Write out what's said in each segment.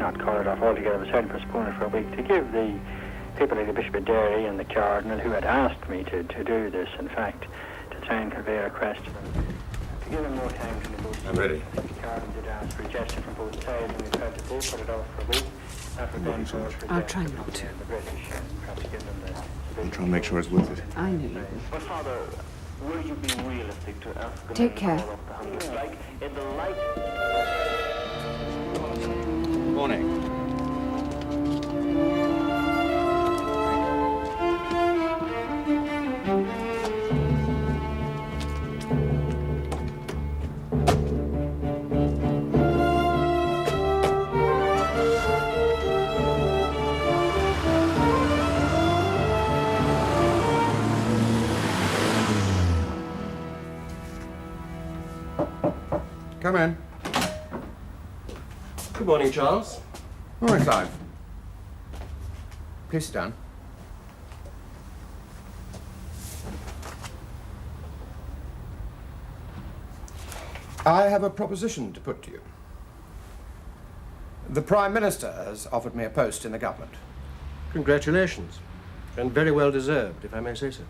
not call it off altogether, but certainly postpone it for a week, to give the people like the Bishop of Derry and the Cardinal, who had asked me to do this, in fact, to try and convey a request to them, to give them more time to negotiate. I'm ready. The Cardinal did ask for a gesture from both sides, and we tried to both put it off for a week. I'll try not to. I'll try and make sure it's worth it. I knew you would. But Father, will you be realistic to ask them Take to care. call off the hunger strike in the light? Morning. Come in. Good morning, Charles. Morning, Clive. Please sit down. I have a proposition to put to you. The Prime Minister has offered me a post in the government. Congratulations. And very well deserved, if I may say so.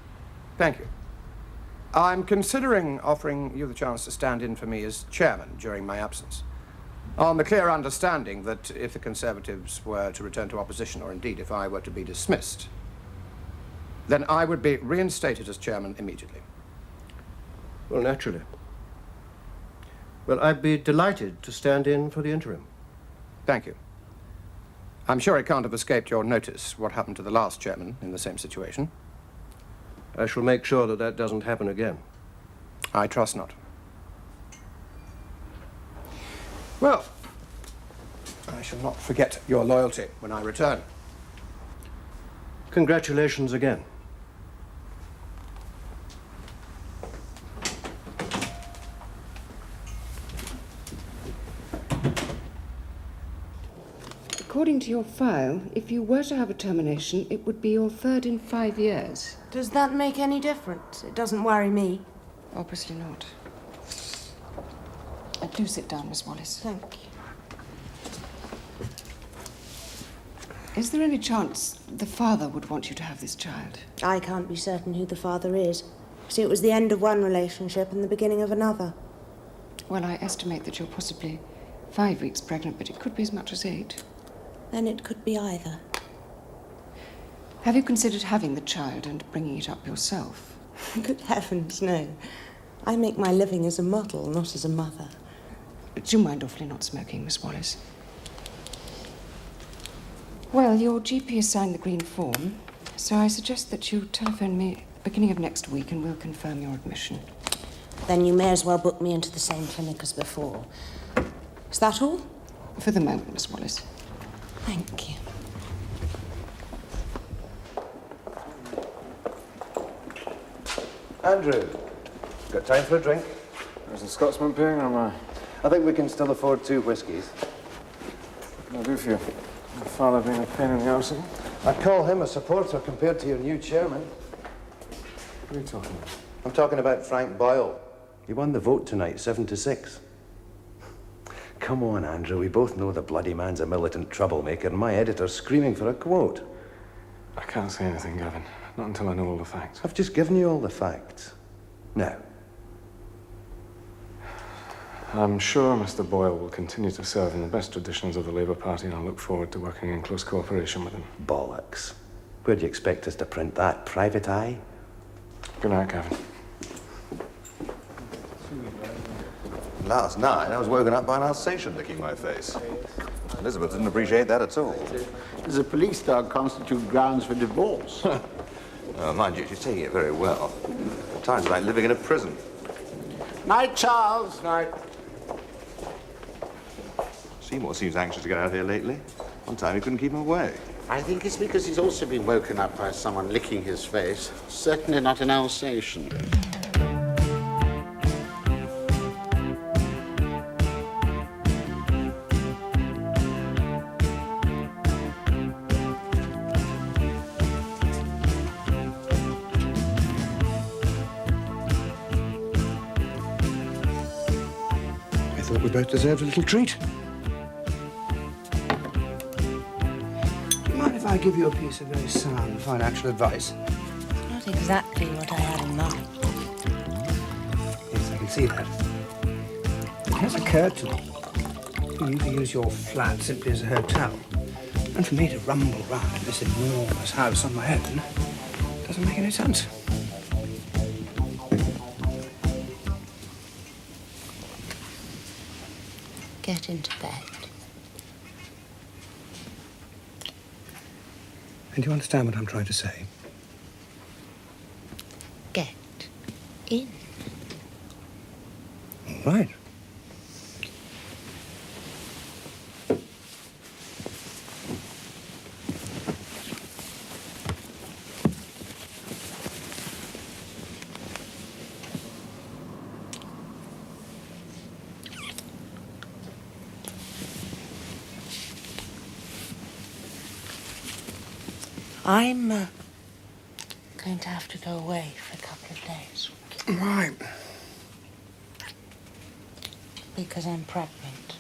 Thank you. I'm considering offering you the chance to stand in for me as chairman during my absence, on the clear understanding that if the Conservatives were to return to opposition, or indeed if I were to be dismissed, then I would be reinstated as chairman immediately. Well, naturally. Well, I'd be delighted to stand in for the interim. Thank you. I'm sure it can't have escaped your notice what happened to the last chairman in the same situation. I shall make sure that that doesn't happen again. I trust not. Well, I shall not forget your loyalty when I return. Congratulations again. According to your file, if you were to have a termination, it would be your third in 5 years. Does that make any difference? It doesn't worry me. Obviously not. Do sit down, Miss Wallace. Thank you. Is there any chance the father would want you to have this child? I can't be certain who the father is. See, it was the end of one relationship and the beginning of another. Well, I estimate that you're possibly 5 weeks pregnant, but it could be as much as 8. Then it could be either. Have you considered having the child and bringing it up yourself? Good heavens, no. I make my living as a model, not as a mother. Do you mind awfully not smoking, Miss Wallace? Well, your GP has signed the green form, so I suggest that you telephone me at the beginning of next week and we'll confirm your admission. Then you may as well book me into the same clinic as before. Is that all? For the moment, Miss Wallace. Thank you. Andrew, got time for a drink? There's a Scotsman paying, or am I? I think we can still afford 2 whiskies. What can I do for you? My father being a pain in the arse again? I'd call him a supporter compared to your new chairman. What are you talking about? I'm talking about Frank Boyle. He won the vote tonight, 7-6. Come on, Andrew, we both know the bloody man's a militant troublemaker, and my editor's screaming for a quote. I can't say anything, Gavin. Not until I know all the facts. I've just given you all the facts. Now, I'm sure Mr. Boyle will continue to serve in the best traditions of the Labour Party, and I look forward to working in close cooperation with him. bollocks. Where do you expect us to print that? Private Eye? Good night, Gavin. Last night, I was woken up by an Alsatian licking my face. Elizabeth didn't appreciate that at all. Does a police dog constitute grounds for divorce? Mind you, she's taking it very well. At times, it's like living in a prison. Night, Charles. Night. Seymour seems anxious to get out here lately. One time, he couldn't keep him away. I think it's because he's also been woken up by someone licking his face. Certainly not an Alsatian. I thought we both deserved a little treat. if I give you a piece of very sound financial advice? Not exactly what I had in mind. Yes, I can see that. It has occurred to me for you to use your flat simply as a hotel. And for me to rumble round in this enormous house on my own doesn't make any sense. Get into bed. And do you understand what I'm trying to say? Get in. All right. I'm going to have to go away for a couple of days. Why? Because I'm pregnant.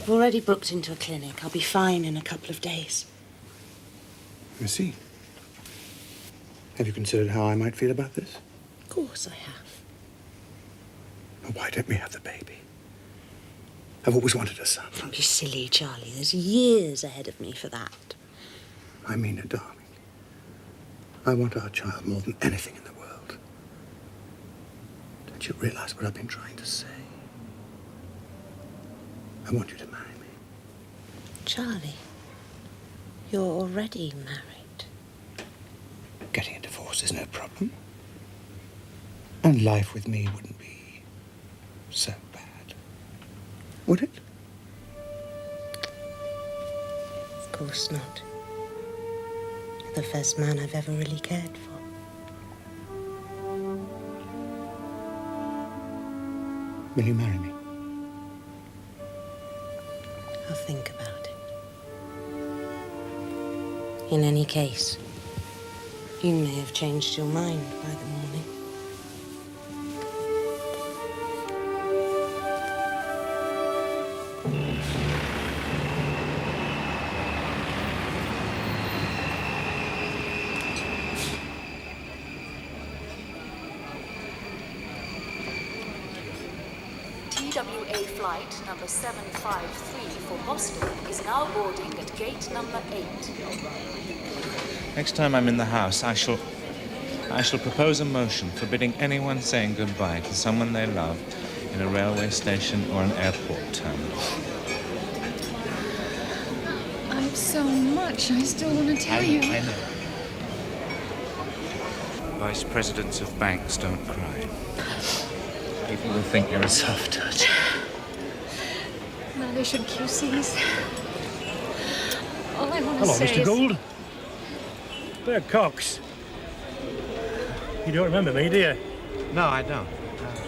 I've already booked into a clinic. I'll be fine in a couple of days. I see. Have you considered how I might feel about this? Of course I have. Well, why don't we have the baby? I've always wanted a son. Don't be silly, Charlie. There's years ahead of me for that. I mean it, darling. I want our child more than anything in the world. Don't you realize what I've been trying to say? I want you to marry me. Charlie, you're already married. Getting a divorce is no problem. And life with me wouldn't be so bad. Would it? Of course not. You're the first man I've ever really cared for. Will you marry me? I'll think about it. In any case, you may have changed your mind by the morning. TWA flight number 753 for Boston is now boarding at gate number 8. Next time I'm in the house, I shall propose a motion forbidding anyone saying goodbye to someone they love in a railway station or an airport terminal. I've so much I still want to tell you. I know. Vice presidents of banks don't cry. People will think you're a soft touch. Neither should QCs. All I want to Hello, say Mr. is... Gould. Bert Cox. You don't remember me, do you? No, I don't.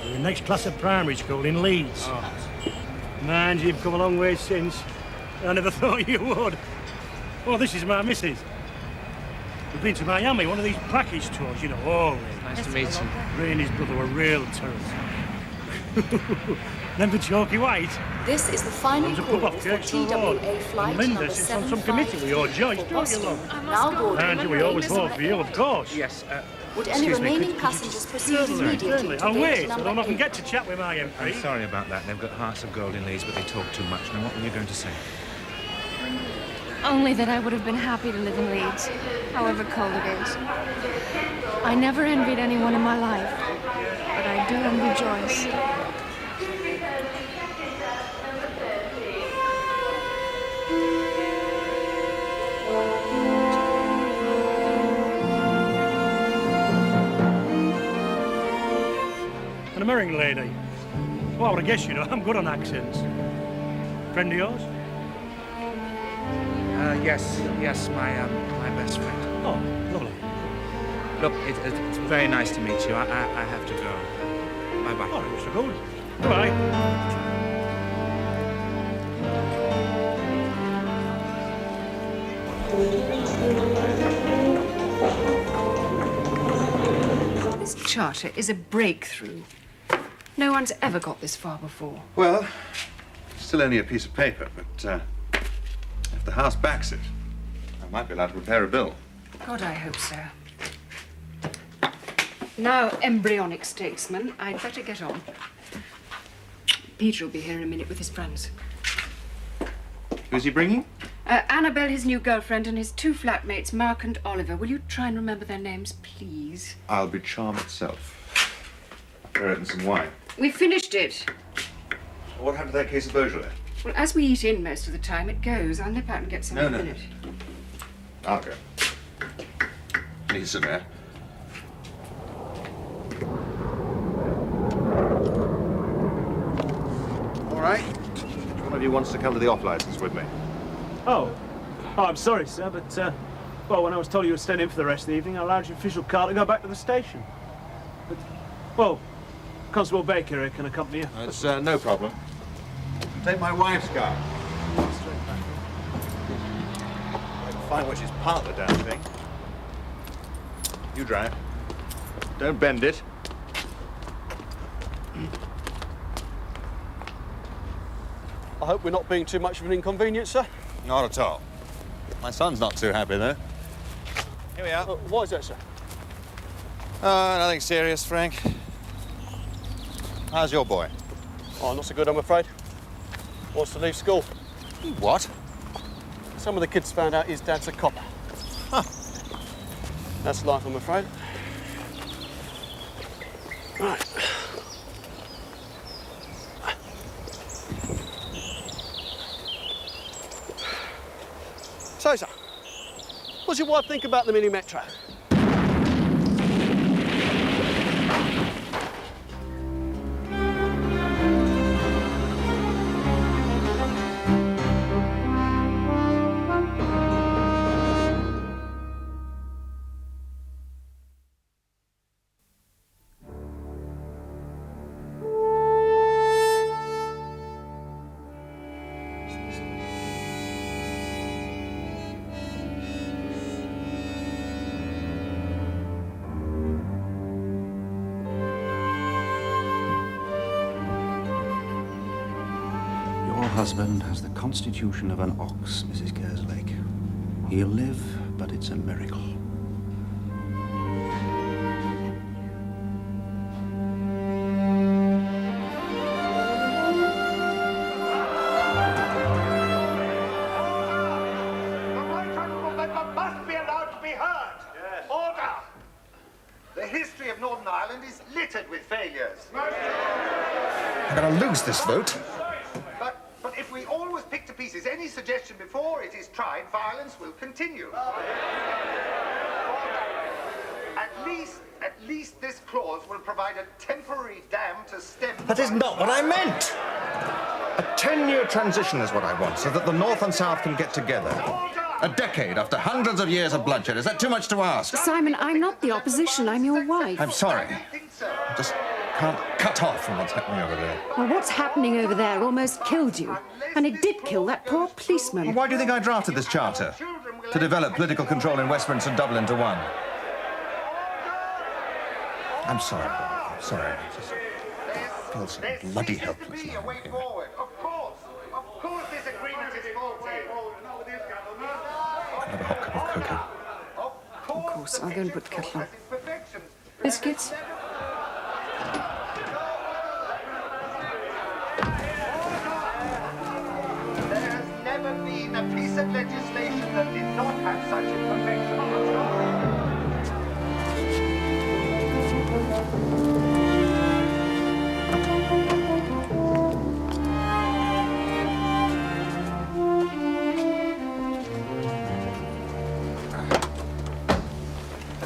You're in the next class of primary school in Leeds. Oh. Mind you, you've come a long way since. I never thought you would. Oh, this is my missus. We've been to Miami, one of these package tours, you know. Oh, Nice to meet you. Ray and his brother were real turds. Remember Chalky White? This is the final Comes a call pub off for Kirkstone TWA Road. flight And Linda number sits on some committee with your Joyce, for don't you, Boston, love? now boarding. And we always vote for you, of course. Yes, Would any remaining passengers proceed immediately Certainly. to I'll gate wait. I number don't often 8? get to chat with my MP. I'm sorry about that. They've got hearts of gold in Leeds, but they talk too much. Now, what were you going to say? Only that I would have been happy to live in Leeds, however cold it is. I never envied anyone in my life, but I do envy Joyce. An American lady. Well, I would have guessed, you know, I'm good on accents. Friend of yours? Yes, my best friend. Oh, lovely. Look, it's very nice to meet you. I have to go. Bye-bye. All right, Mr. Gould. Goodbye. This charter is a breakthrough. No one's ever got this far before. Well, still only a piece of paper, but If the House backs it, I might be allowed to prepare a bill. God, I hope so. Now, embryonic statesman, I'd better get on. Peter will be here in a minute with his friends. Who's he bringing? Annabelle, his new girlfriend, and his two flatmates, Mark and Oliver. Will you try and remember their names, please? I'll be charm itself. Bread and some wine. We finished it. What happened to that case of Beaujolais? Well, as we eat in most of the time, it goes. I'll nip out and get some in a minute. I'll go. Need some air. All right. Which one of you wants to come to the off-license with me? Oh, I'm sorry, sir, but, well, when I was told you were staying in for the rest of the evening, I allowed your official car to go back to the station. But, well, Constable Baker here can accompany you. It's no problem. Take my wife's car. I can find which is part of the damn thing. You drive. Don't bend it. I hope we're not being too much of an inconvenience, sir. Not at all. My son's not too happy, though. Here we are. Why is that, sir? Nothing serious, Frank. How's your boy? Oh, not so good, I'm afraid. Wants to leave school. What? Some of the kids found out his dad's a copper. Huh. That's life, I'm afraid. Right. So, sir, what's your wife think about the mini metro? Husband has the constitution of an ox, Mrs. Kerslake. He'll live, but it's a miracle. Must be allowed to be heard. Yes. Order. The history of Northern Ireland is littered with failures. I'm going to lose this vote. But if we always pick to pieces any suggestion before it is tried, violence will continue. At least this clause will provide a temporary dam to stem... That is not what I meant! A 10-year transition is what I want, so that the North and South can get together. A decade after hundreds of years of bloodshed. Is that too much to ask? Simon, I'm not the opposition. I'm your wife. I'm sorry. I just can't cut off from what's happening over there. Well, what's happening over there almost killed you. And it did kill that poor policeman. Well, why do you think I drafted this charter? To develop political control in Westminster and Dublin into one. I'm sorry. I'm sorry. I just feel so bloody helpless now. Of course this agreement is faulty. Another hot cup of cocoa. Of course. I'll go and put the kettle on. Biscuits? There has never been a piece of legislation that did not have such imperfections.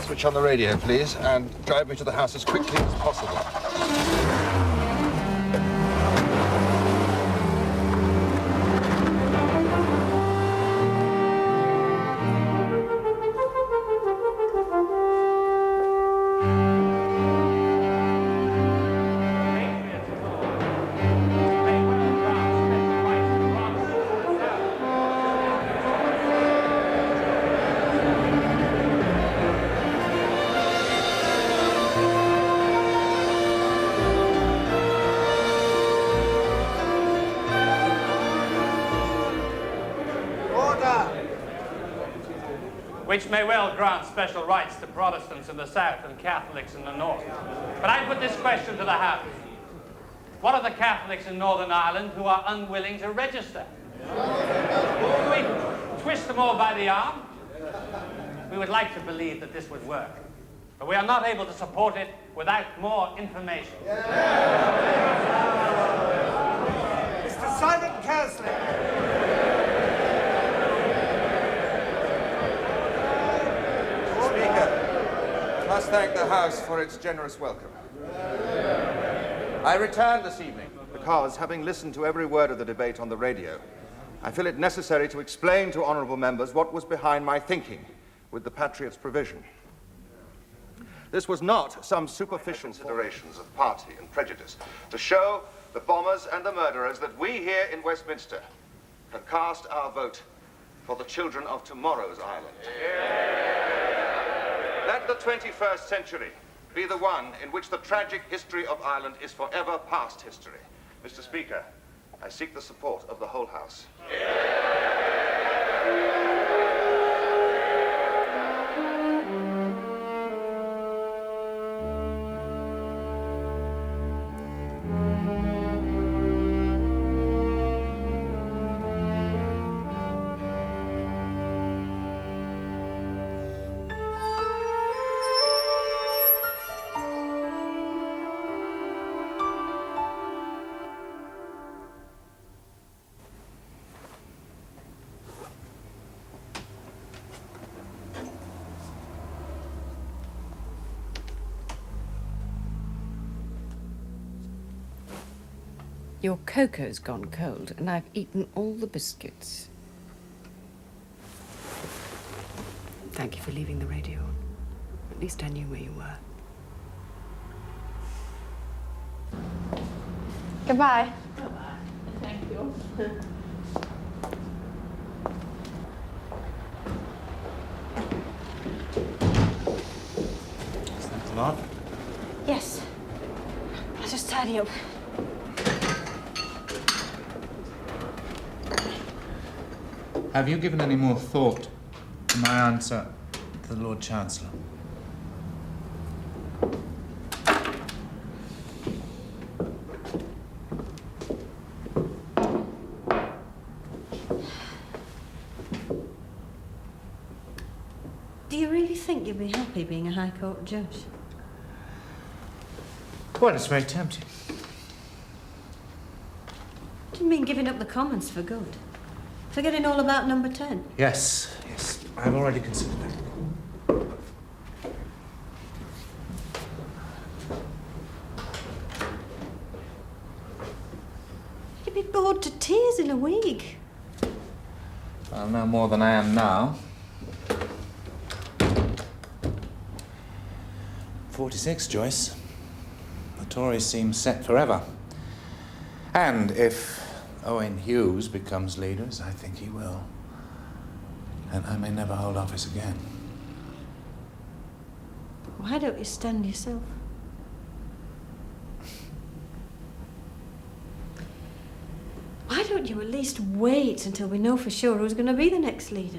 Switch on the radio, please, and drive me to the house as quickly as possible. which may well grant special rights to Protestants in the south and Catholics in the north. But I put this question to the House. What are the Catholics in Northern Ireland who are unwilling to register? Do we twist them all by the arm? We would like to believe that this would work, but we are not able to support it without more information. Mr. Simon Kersley. Speaker, I must thank the House for its generous welcome. I return this evening because, having listened to every word of the debate on the radio, I feel it necessary to explain to honourable members what was behind my thinking with the Patriot's provision. This was not some superficial considerations of party and prejudice to show the bombers and the murderers that we here in Westminster can cast our vote for the children of tomorrow's Ireland. Let the 21st century be the one in which the tragic history of Ireland is forever past history. Mr. Speaker, I seek the support of the whole House. Your cocoa's gone cold, and I've eaten all the biscuits. Thank you for leaving the radio on. At least I knew where you were. Goodbye. Thank you. Thanks a lot. Yes. I'll just tidy up. Have you given any more thought to my answer to the Lord Chancellor? Do you really think you'd be happy being a High Court judge? Well, it's very tempting. Do you mean giving up the Commons for good? Forgetting all about number 10? Yes, I've already considered that. You'd be bored to tears in a week. Well, no more than I am now. 46, Joyce. The Tories seem set forever. And if Owen Hughes becomes leader, as I think he will, and I may never hold office again. Why don't you stand yourself? Why don't you at least wait until we know for sure who's going to be the next leader?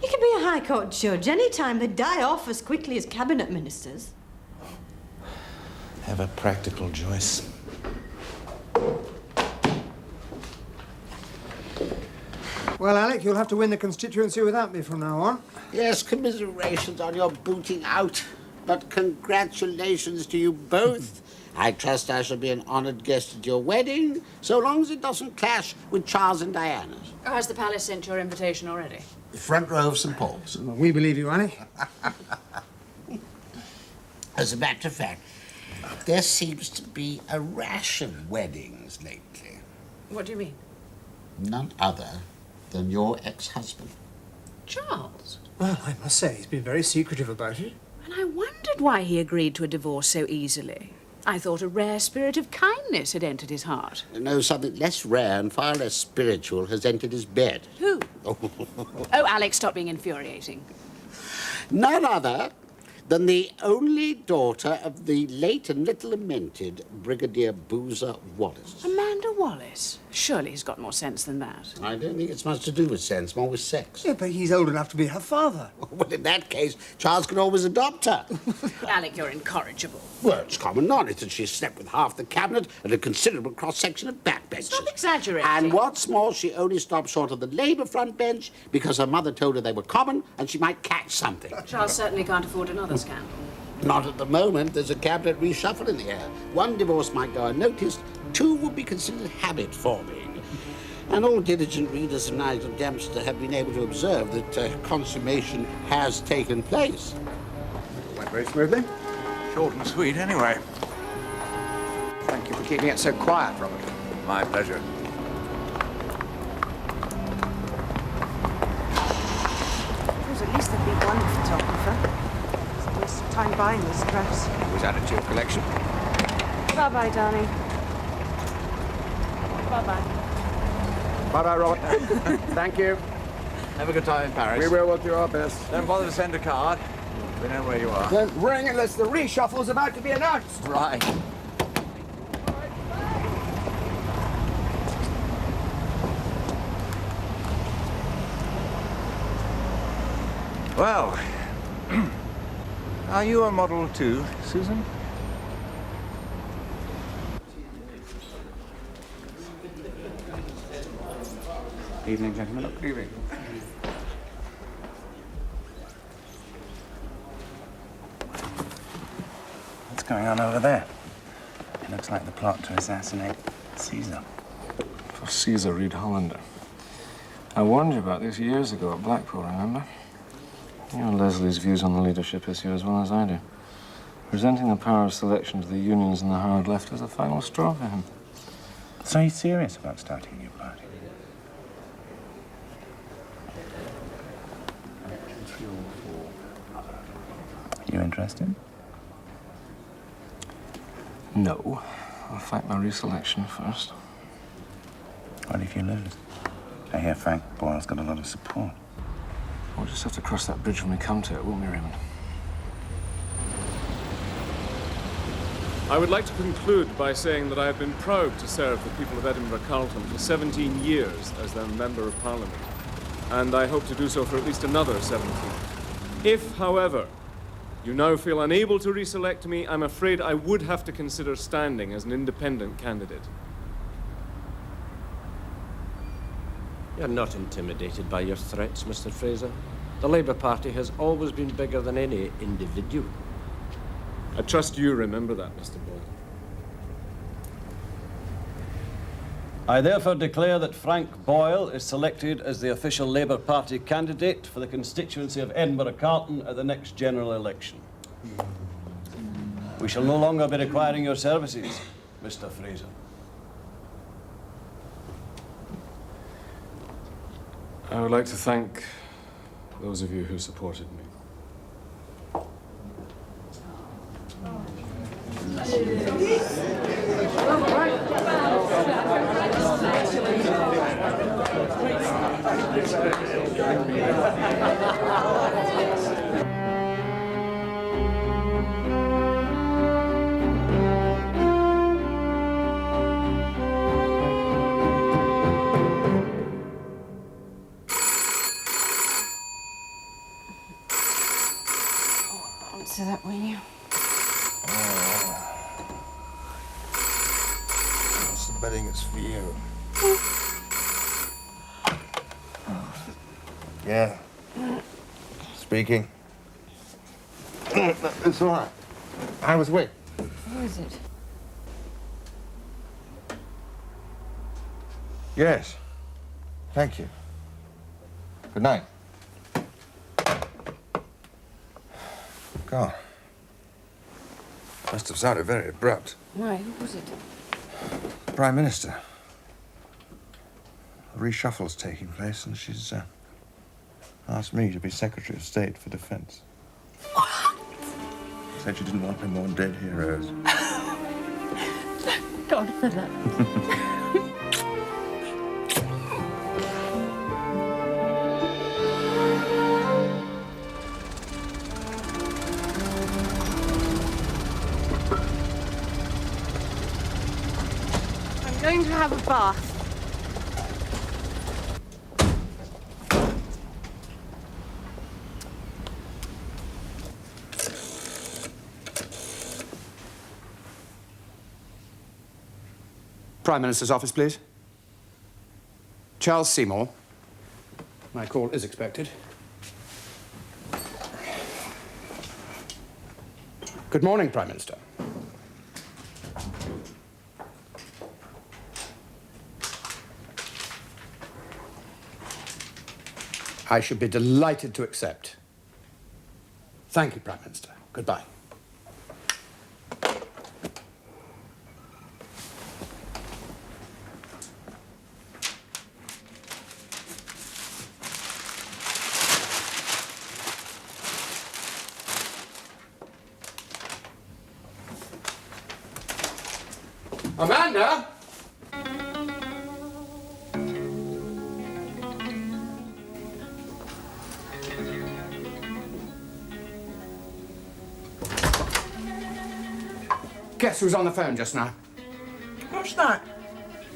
You could be a High Court judge any time. They die off as quickly as cabinet ministers. Ever practical, Joyce. Well, Alec, you'll have to win the constituency without me from now on. Yes, commiserations on your booting out, but congratulations to you both. I trust I shall be an honoured guest at your wedding, so long as it doesn't clash with Charles and Diana's. Has the palace sent your invitation already? Front row of St. Paul's. Well, we believe you, Alec. As a matter of fact, there seems to be a rash of weddings lately. What do you mean? None other than your ex-husband. Charles? Well, I must say, he's been very secretive about it. And I wondered why he agreed to a divorce so easily. I thought a rare spirit of kindness had entered his heart. No, something less rare and far less spiritual has entered his bed. Who? Oh, Alex, stop being infuriating. None other than the only daughter of the late and little lamented Brigadier Boozer Wallace. Amanda Wallace? Surely he's got more sense than that. I don't think it's much to do with sense, more with sex. Yeah, but he's old enough to be her father. Well, in that case, Charles can always adopt her. Alec, you're incorrigible. Well, it's common knowledge that she slept with half the cabinet and a considerable cross-section of backbenches. Stop exaggerating. And what's more, she only stopped short of the Labour front bench because her mother told her they were common and she might catch something. Charles certainly can't afford another scandal. Not at the moment. There's a cabinet reshuffle in the air. One divorce might go unnoticed. Two would be considered habit-forming. And all diligent readers of Nigel Dempster have been able to observe that consummation has taken place. Went very smoothly. Short and sweet, anyway. Thank you for keeping it so quiet, Robert. My pleasure. Suppose at least there'd be one photographer. It's a waste of time buying this dress. Was added to your collection. Bye-bye, darling. Bye-bye. Bye-bye, Robert. Thank you. Have a good time in Paris. We will. We'll do our best. Don't bother to send a card. We know where you are. Don't ring unless the reshuffle's about to be announced. Right. Well, are you a model too, Susan? Evening, gentlemen. Good evening. What's going on over there? It looks like the plot to assassinate Caesar. For Caesar, read Hollander. I warned you about this years ago at Blackpool, remember? You know Leslie's views on the leadership issue as well as I do. Presenting the power of selection to the unions and the hard left was the final straw for him. So he's serious about starting a new party? You interested? No. I'll fight my reselection first. What if you lose? I hear Frank Boyle's got a lot of support. We'll just have to cross that bridge when we come to it, won't we, Raymond? I would like to conclude by saying that I have been proud to serve the people of Edinburgh Carlton for 17 years as their Member of Parliament, and I hope to do so for at least another 17. If, however, you now feel unable to reselect me, I'm afraid I would have to consider standing as an independent candidate. You're not intimidated by your threats, Mr. Fraser. The Labour Party has always been bigger than any individual. I trust you remember that, Mr. Boyle. I therefore declare that Frank Boyle is selected as the official Labour Party candidate for the constituency of Edinburgh Carlton at the next general election. We shall no longer be requiring your services, Mr. Fraser. I would like to thank those of you who supported me. Answer that, will you? What's the betting it's for you? Yeah. Speaking. It's all right. I was with. Who is it? Yes. Thank you. Good night. God. Must have sounded very abrupt. Why? Who was it? Prime Minister. A reshuffle's taking place, and she's asked me to be Secretary of State for Defense. What? Said she didn't want any more dead heroes. Thank God for that. I'm going to have a bath. Prime Minister's office, please. Charles Seymour. My call is expected. Good morning, Prime Minister. I should be delighted to accept. Thank you, Prime Minister. Goodbye. Amanda! Guess who's on the phone just now? What's that?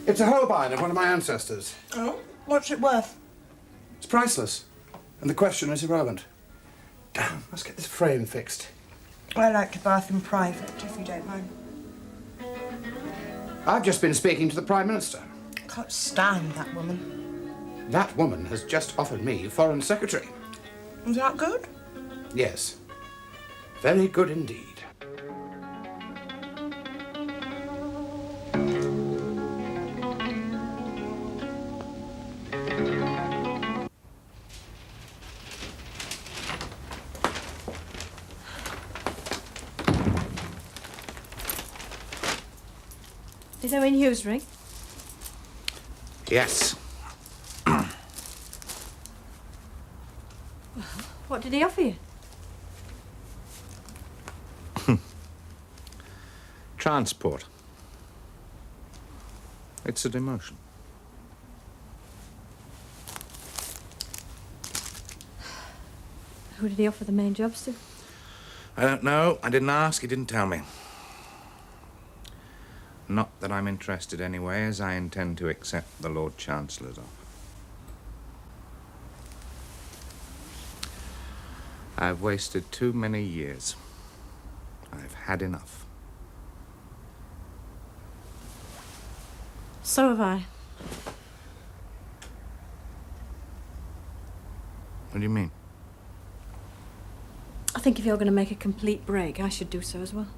It's a Holbein of one of my ancestors. Oh, what's it worth? It's priceless, and the question is irrelevant. Damn, let's get this frame fixed. I like to bath in private, if you don't mind. I've just been speaking to the Prime Minister. Can't stand that woman. That woman has just offered me Foreign Secretary. Is that good? Yes. Very good indeed. Is Owen Hughes' ring? Yes. What did he offer you? Transport. It's a demotion. Who did he offer the main jobs to? I don't know. I didn't ask. He didn't tell me. Not that I'm interested anyway, as I intend to accept the Lord Chancellor's offer. I've wasted too many years. I've had enough. So have I. What do you mean? I think if you're going to make a complete break, I should do so as well.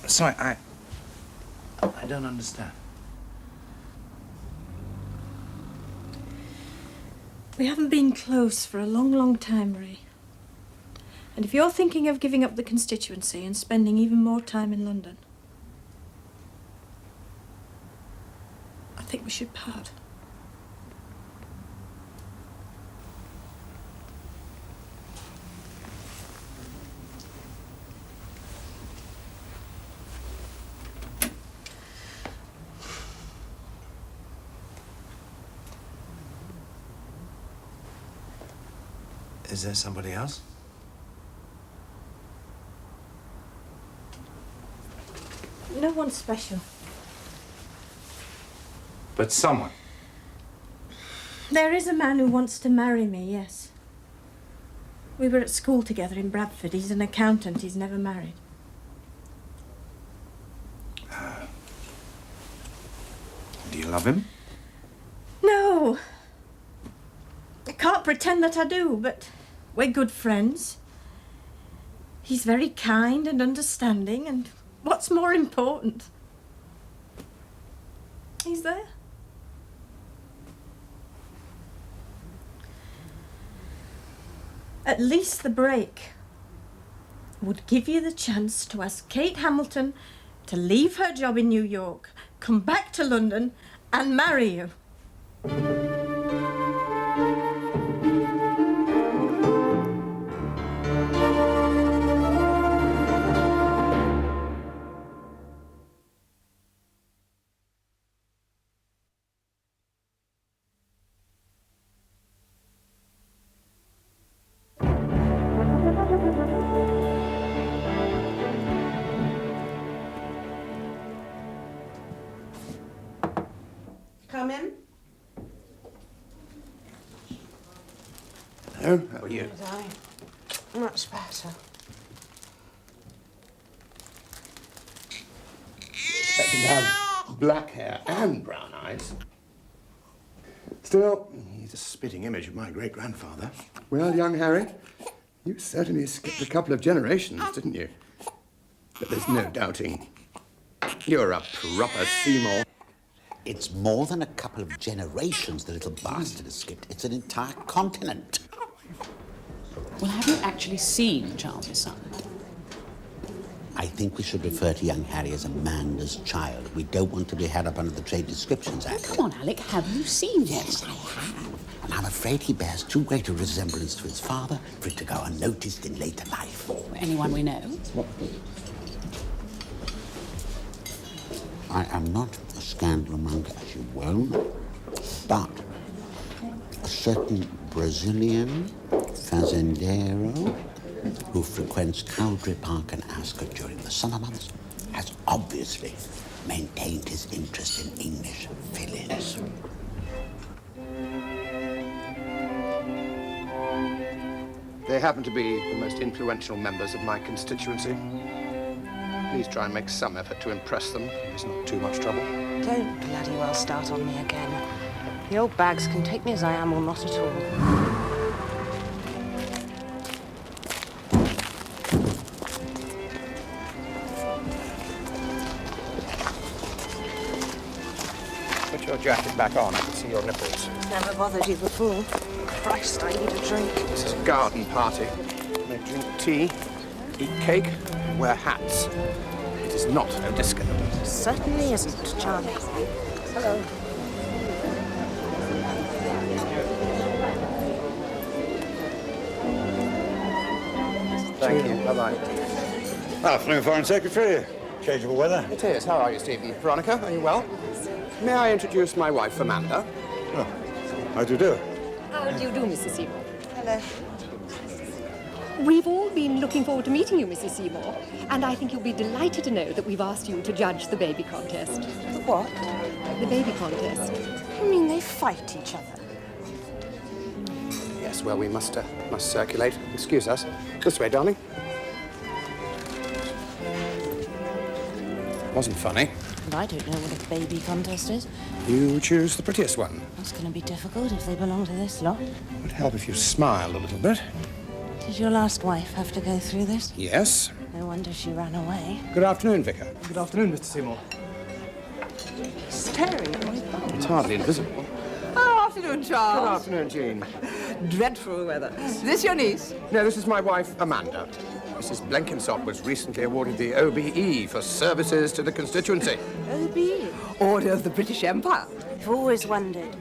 Sorry, I don't understand. We haven't been close for a long, long time, Ray. And if you're thinking of giving up the constituency and spending even more time in London, I think we should part. Is there somebody else? No one special. But someone. There is a man who wants to marry me, yes. We were at school together in Bradford. He's an accountant. He's never married. Do you love him? No. I can't pretend that I do, but we're good friends. He's very kind and understanding, and what's more important, he's there. At least the break would give you the chance to ask Kate Hamilton to leave her job in New York, come back to London, and marry you. Come in. Hello, how are you? Much better. have black hair and brown eyes. Still, he's a spitting image of my great-grandfather. Well, young Harry, you certainly skipped a couple of generations, didn't you? But there's no doubting you're a proper Seymour. It's more than a couple of generations the little bastard has skipped. It's an entire continent. Well, have you actually seen Charles's son? I think we should refer to young Harry as Amanda's child. We don't want to be had up under the Trade Descriptions Act. Come on, Alec, have you seen him? Yes, I have. And I'm afraid he bears too great a resemblance to his father for it to go unnoticed in later life. Anyone we know? I am not a scandalmonger, as you will, but a certain Brazilian fazendero who frequents Cowdray Park and Ascot during the summer months has obviously maintained his interest in English fillies. They happen to be the most influential members of my constituency. Please try and make some effort to impress them. It's not too much trouble. Don't bloody well start on me again. The old bags can take me as I am or not at all. Put your jacket back on. I can see your nipples. Never bothered you before. Christ, I need a drink. This is a garden party. They drink tea, eat cake, and wear hats. It is not a disco. Certainly isn't, Charlie. Hello. Thank you. Bye-bye. Afternoon, Foreign Secretary. Changeable weather. It is. How are you, Stevie? Veronica, are you well? May I introduce my wife, Amanda? Oh, how do you do? How do you do, Mrs. Seymour? Hello. We've all been looking forward to meeting you, Mrs. Seymour, and I think you'll be delighted to know that we've asked you to judge the baby contest. The what? The baby contest. You mean they fight each other? Yes, well, we must circulate. Excuse us. This way, darling. Wasn't funny. And I don't know what a baby contest is. You choose the prettiest one. That's going to be difficult if they belong to this lot. It would help if you smiled a little bit. Did your last wife have to go through this? Yes. No wonder she ran away. Good afternoon, Vicar. Good afternoon, Mr. Seymour. Staring at me. It's hardly invisible. Oh, afternoon, Charles. Good afternoon, Jean. Dreadful weather. Is this your niece? No, this is my wife, Amanda. Mrs. Blenkinsop was recently awarded the OBE for services to the constituency. OBE? Order of the British Empire. I've always wondered.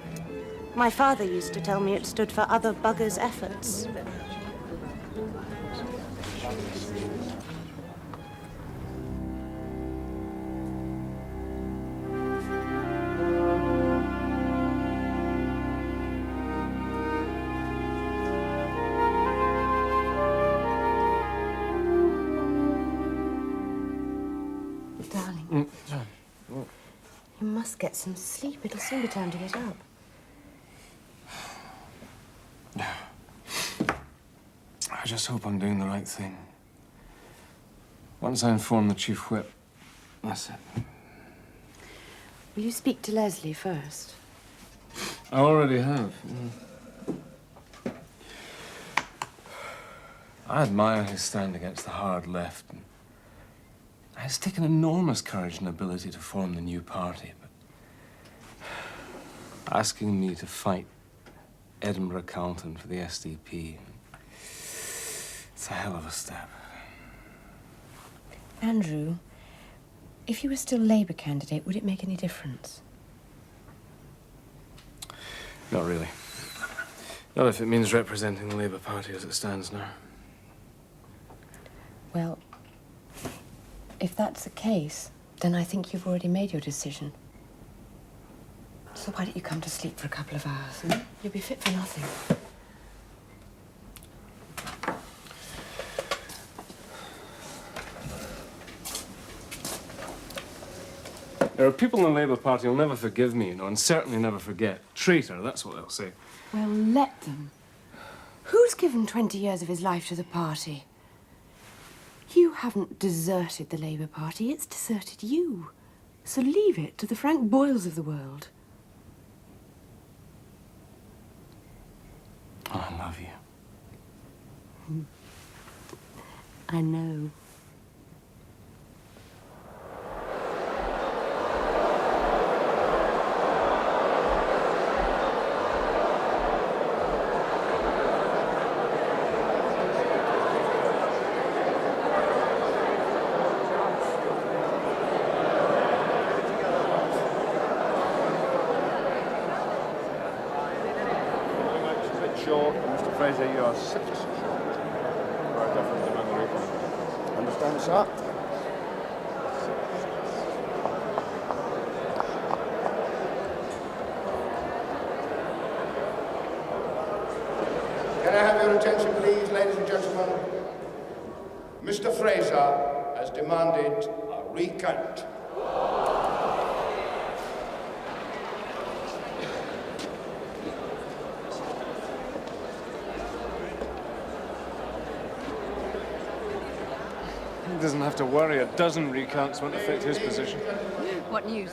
My father used to tell me it stood for other buggers' efforts. Darling, you must get some sleep. It'll soon be time to get up. I just hope I'm doing the right thing. Once I inform the Chief Whip, that's it. Will you speak to Leslie first? I already have. I admire his stand against the hard left. It's taken enormous courage and ability to form the new party, but asking me to fight Edinburgh Carlton for the SDP, it's a hell of a step. Andrew, if you were still Labour candidate, would it make any difference? Not really. Not if it means representing the Labour Party as it stands now. Well, if that's the case, then I think you've already made your decision. So why don't you come to sleep for a couple of hours? You'll be fit for nothing. There are people in the Labour Party who'll never forgive me, and certainly never forget. Traitor, that's what they'll say. Well, let them. Who's given 20 years of his life to the party? You haven't deserted the Labour Party, it's deserted you. So leave it to the Frank Boyles of the world. I love you. I know. Mr. Fraser, you are 6 short. I definitely demand a refund. Understand, sir? Can I have your attention, please, ladies and gentlemen? Mr. Fraser has demanded a recount. He doesn't have to worry. A dozen recounts won't affect his position. What news?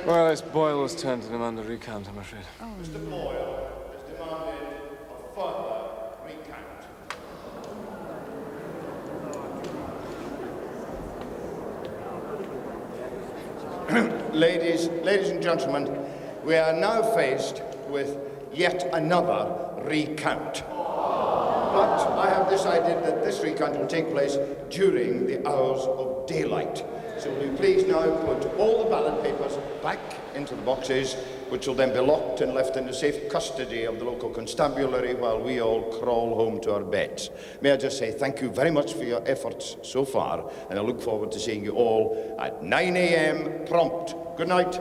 Well, it's Boyle's turn to demand a recount, I'm afraid. Mr. Boyle has demanded a further recount. Ladies and gentlemen, we are now faced with yet another recount. But I have decided that this recount will take place during the hours of daylight. So will you please now put all the ballot papers back into the boxes, which will then be locked and left in the safe custody of the local constabulary while we all crawl home to our beds. May I just say thank you very much for your efforts so far, and I look forward to seeing you all at 9 a.m. prompt. Good night.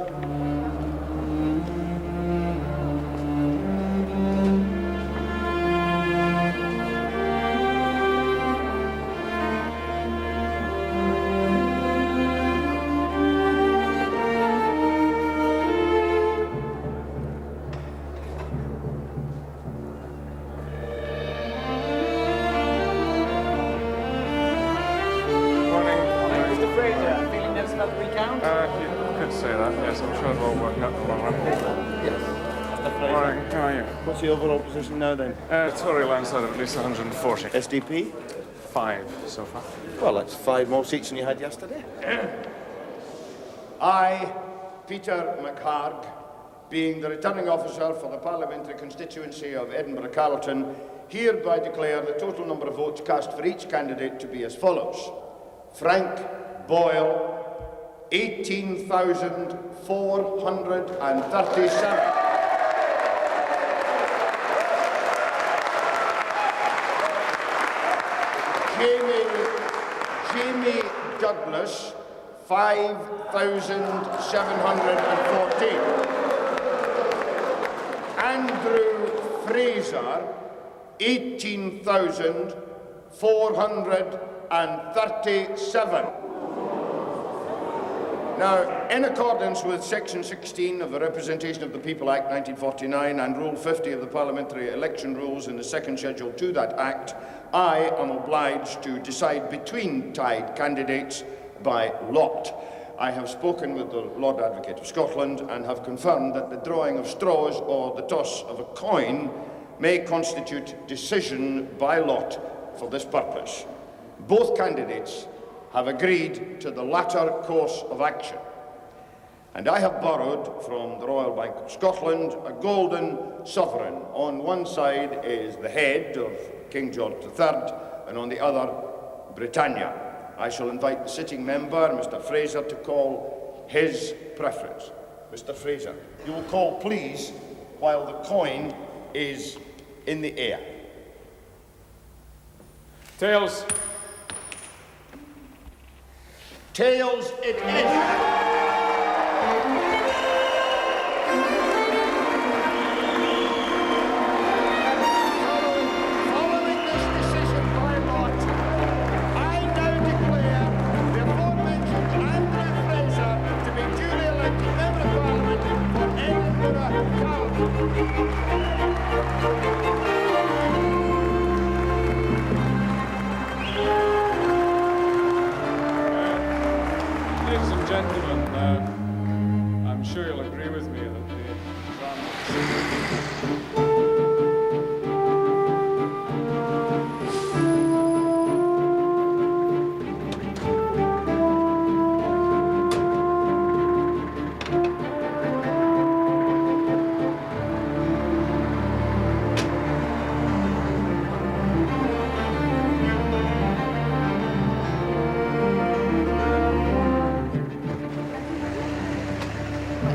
What's the overall position now, then? Tory landslide of at least 140. SDP? 5 so far. Well, that's 5 more seats than you had yesterday. I, Peter McHarg, being the returning officer for the parliamentary constituency of Edinburgh Carlton, hereby declare the total number of votes cast for each candidate to be as follows. Frank Boyle, 18,437. Jamie Douglas, 5,714. Andrew Fraser, 18,437. Now, in accordance with Section 16 of the Representation of the People Act 1949 and Rule 50 of the Parliamentary Election Rules in the second schedule to that Act, I am obliged to decide between tied candidates by lot. I have spoken with the Lord Advocate of Scotland and have confirmed that the drawing of straws or the toss of a coin may constitute decision by lot for this purpose. Both candidates have agreed to the latter course of action. And I have borrowed from the Royal Bank of Scotland a golden sovereign. On one side is the head of King George III, and on the other, Britannia. I shall invite the sitting member, Mr. Fraser, to call his preference. Mr. Fraser, you will call, please, while the coin is in the air. Tails. Tails it is. Ladies and gentlemen, with me that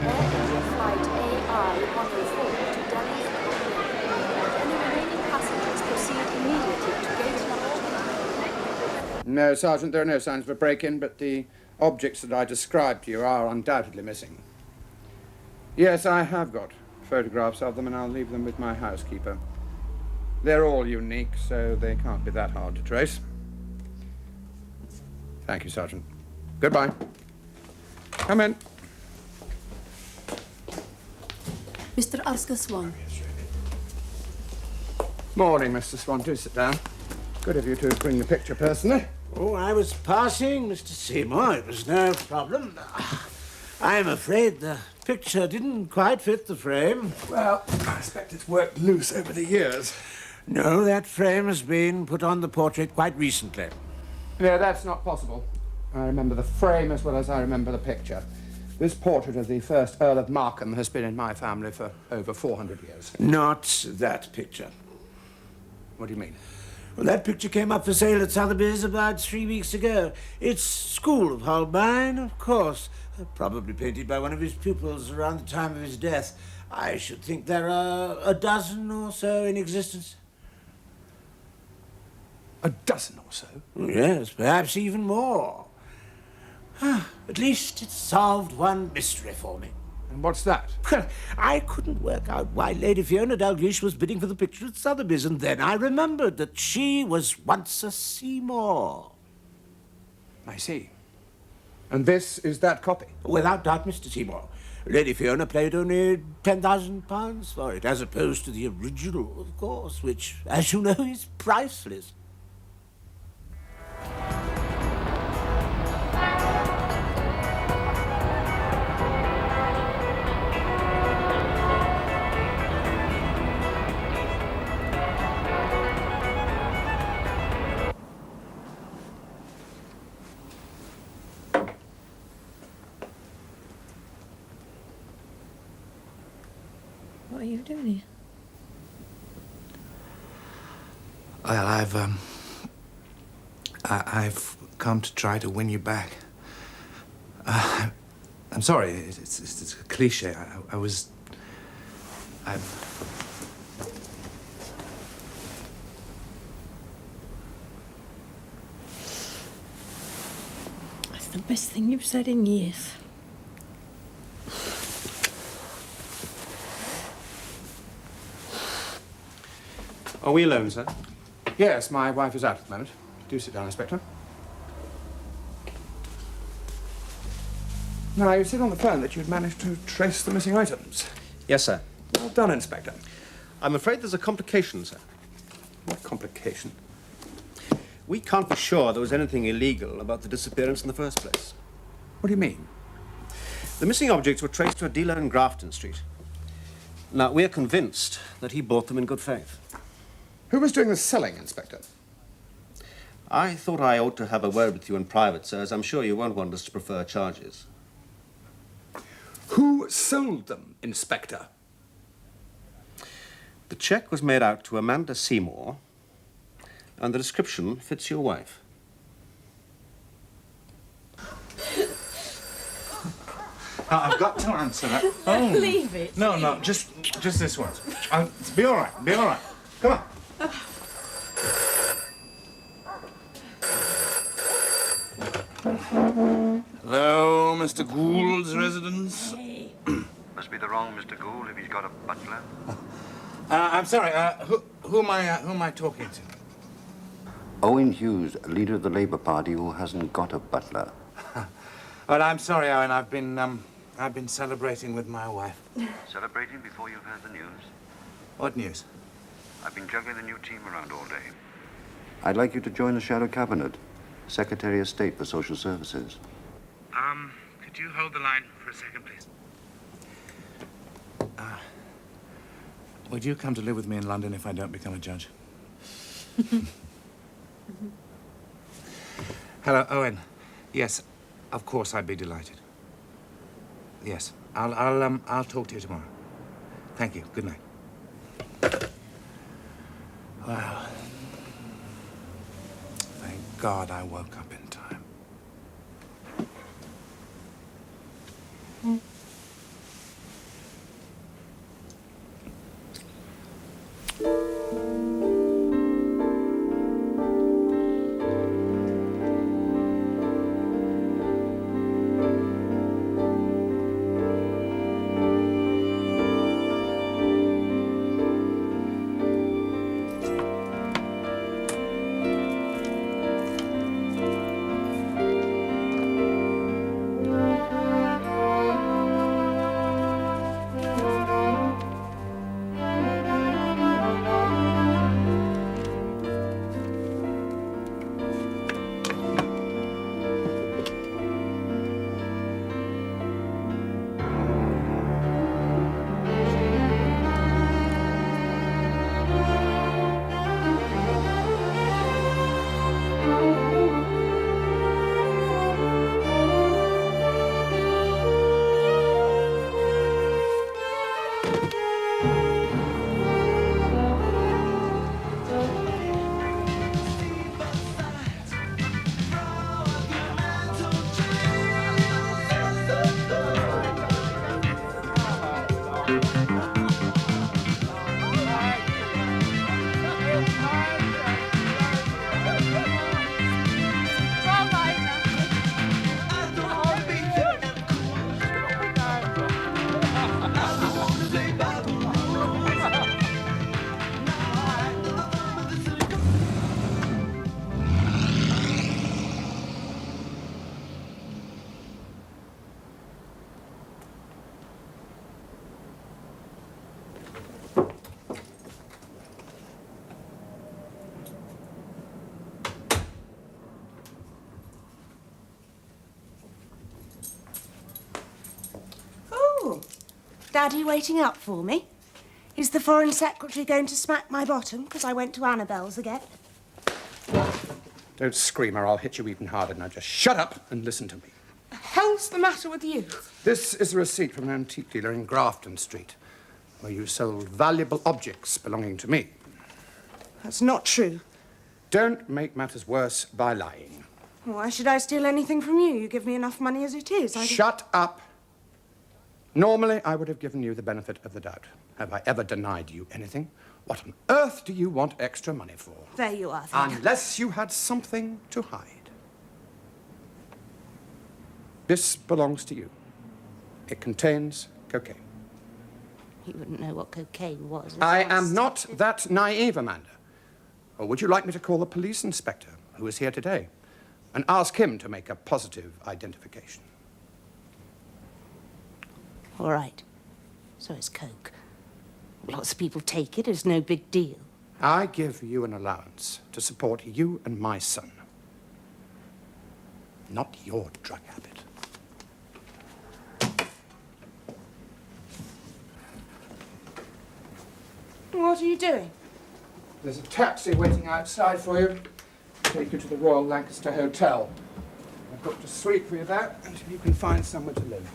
the Flight AI-104 to Delhi and any remaining passengers proceed immediately to gate number 20. No, Sergeant, there are no signs of a break-in, but the objects that I described to you are undoubtedly missing. Yes, I have got photographs of them, and I'll leave them with my housekeeper. They're all unique, so they can't be that hard to trace. Thank you, Sergeant. Goodbye. Come in. Mr. Oscar Swan. Morning, Mr. Swan. Do sit down. Good of you to bring the picture personally. Oh, I was passing, Mr. Seymour. It was no problem. I'm afraid the picture didn't quite fit the frame. Well, I expect it's worked loose over the years. No, that frame has been put on the portrait quite recently. No, that's not possible. I remember the frame as well as I remember the picture. This portrait of the first Earl of Markham has been in my family for over 400 years. Not that picture. What do you mean? Well, that picture came up for sale at Sotheby's about 3 weeks ago. It's School of Holbein, of course. Probably painted by one of his pupils around the time of his death. I should think there are a dozen or so in existence. A dozen or so? Yes, perhaps even more. At least it solved one mystery for me. And what's that? I couldn't work out why Lady Fiona Dalglish was bidding for the picture at Sotheby's, and then I remembered that she was once a Seymour. I see. And this is that copy? Without doubt, Mr. Seymour. Lady Fiona paid only £10,000 for it, as opposed to the original, of course, which, as you know, is priceless. What are you doing here? Well, I've come to try to win you back. I'm sorry, it's a cliche. That's the best thing you've said in years. Are we alone, sir? Yes, my wife is out at the moment. Do sit down, Inspector. Now, you said on the phone that you'd managed to trace the missing items. Yes, sir. Well done, Inspector. I'm afraid there's a complication, sir. What complication? We can't be sure there was anything illegal about the disappearance in the first place. What do you mean? The missing objects were traced to a dealer in Grafton Street. Now, we're convinced that he bought them in good faith. Who was doing the selling, Inspector? I thought I ought to have a word with you in private, sir, as I'm sure you won't want us to prefer charges. Who sold them, Inspector? The cheque was made out to Amanda Seymour, and the description fits your wife. Now, I've got to answer that. Leave it. No, just this once. Be all right, be all right. Come on. Hello, Mr. Gould's residence? Must be the wrong Mr. Gould if he's got a butler. I'm sorry, who am I talking to? Owen Hughes, leader of the Labour Party who hasn't got a butler. Well, I'm sorry, Owen. I've been celebrating with my wife. Celebrating before you've heard the news? What news? I've been juggling the new team around all day. I'd like you to join the Shadow Cabinet, Secretary of State for Social Services. Could you hold the line for a second, please? Would you come to live with me in London if I don't become a judge? Hello, Owen. Yes, of course I'd be delighted. Yes, I'll talk to you tomorrow. Thank you. Good night. Wow. Thank God I woke up in time. Daddy waiting up for me? Is the Foreign Secretary going to smack my bottom because I went to Annabelle's again? Don't scream or I'll hit you even harder. Now just shut up and listen to me. The hell's the matter with you? This is a receipt from an antique dealer in Grafton Street, where you sold valuable objects belonging to me. That's not true. Don't make matters worse by lying. Why should I steal anything from you? You give me enough money as it is. Shut up. Normally, I would have given you the benefit of the doubt. Have I ever denied you anything? What on earth do you want extra money for? There you are, then. Unless you had something to hide. This belongs to you. It contains cocaine. You wouldn't know what cocaine was. I am not that naive, Amanda. Or would you like me to call the police inspector, who is here today, and ask him to make a positive identification? All right. So it's coke. Lots of people take it. It's no big deal. I give you an allowance to support you and my son. Not your drug habit. What are you doing? There's a taxi waiting outside for you. Take you to the Royal Lancaster Hotel. I've booked a suite for you there until you can find somewhere to live.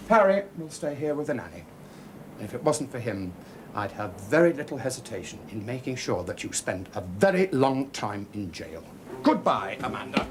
Harry will stay here with the nanny. And if it wasn't for him, I'd have very little hesitation in making sure that you spend a very long time in jail. Goodbye, Amanda.